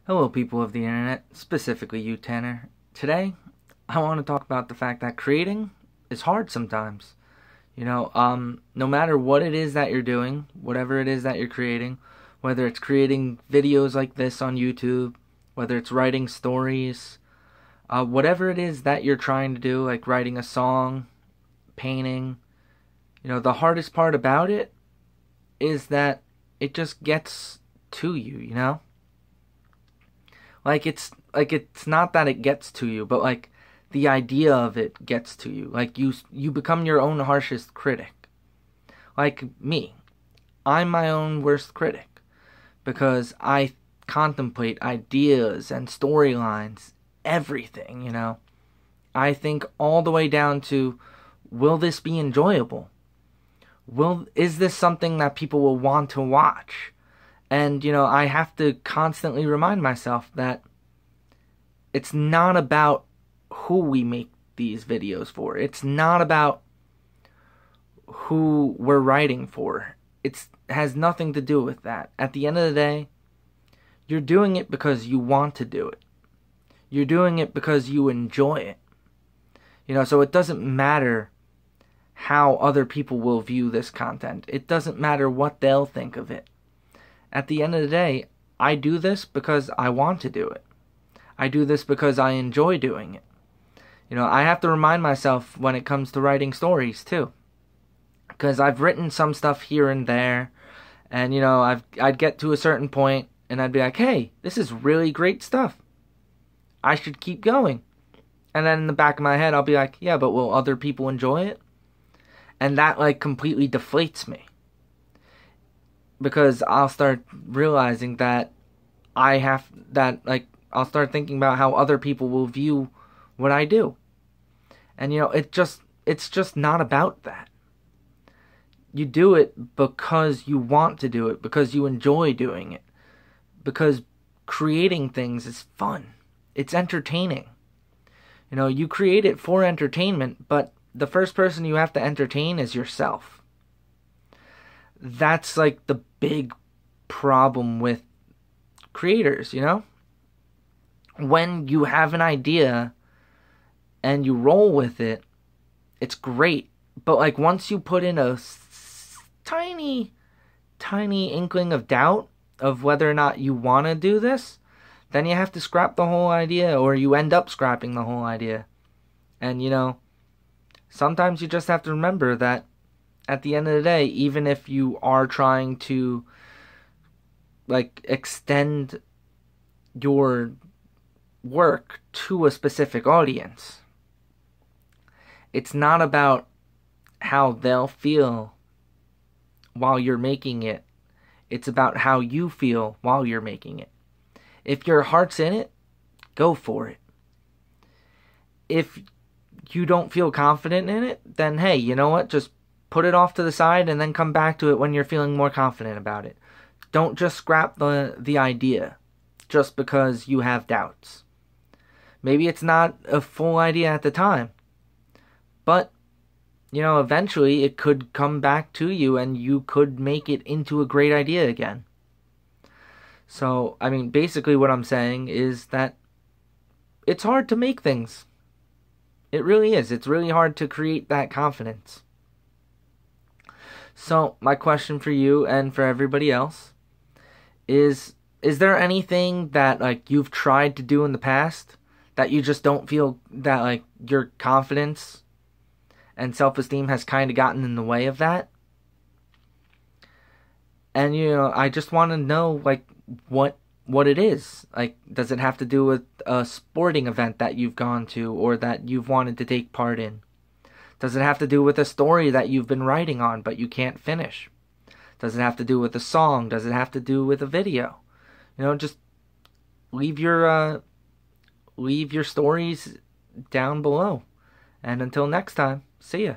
Hello, people of the internet, specifically you, Tanner. Today, I want to talk about the fact that creating is hard sometimes. No matter what it is that you're doing, whatever it is that you're creating, whether it's creating videos like this on YouTube, whether it's writing stories, whatever it is that you're trying to do, like writing a song, painting, the hardest part about it is that it just gets to you. It's not that it gets to you, but like the idea of it gets to you. Like you become your own harshest critic. Like me, I'm my own worst critic because I contemplate ideas and storylines, everything, I think all the way down to, will this be enjoyable? Is this something that people will want to watch? And, I have to constantly remind myself that it's not about who we make these videos for. It's not about who we're writing for. It has nothing to do with that. At the end of the day, you're doing it because you want to do it. You're doing it because you enjoy it. So it doesn't matter how other people will view this content. It doesn't matter what they'll think of it. At the end of the day, I do this because I want to do it. I do this because I enjoy doing it. I have to remind myself when it comes to writing stories too. Because I've written some stuff here and there, and I'd get to a certain point and I'd be like, hey, this is really great stuff. I should keep going. And then in the back of my head I'll be like, yeah, but will other people enjoy it? And that completely deflates me. Because I'll start realizing that I'll start thinking about how other people will view what I do. And it's just not about that. You do it because you want to do it, because you enjoy doing it. Because creating things is fun. It's entertaining. You create it for entertainment, but the first person you have to entertain is yourself. That's the big problem with creators, When you have an idea and you roll with it, it's great. But once you put in a tiny inkling of doubt of whether or not you want to do this, then you have to scrap the whole idea, or you end up scrapping the whole idea. And sometimes you just have to remember that at the end of the day, even if you are trying to extend your work to a specific audience, it's not about how they'll feel while you're making it. It's about how you feel while you're making it. If your heart's in it, go for it. If you don't feel confident in it, then hey, you know what? Just put it off to the side and then come back to it when you're feeling more confident about it. Don't just scrap the idea just because you have doubts. Maybe it's not a full idea at the time, but eventually it could come back to you and you could make it into a great idea again. So, basically what I'm saying is that it's hard to make things. It really is. It's really hard to create that confidence. So, my question for you and for everybody else is there anything that you've tried to do in the past that you just don't feel that your confidence and self-esteem has kind of gotten in the way of that? And I just want to know what it is. Does it have to do with a sporting event that you've gone to or that you've wanted to take part in? Does it have to do with a story that you've been writing on but you can't finish? Does it have to do with a song? Does it have to do with a video? Just leave your stories down below. And until next time, see ya.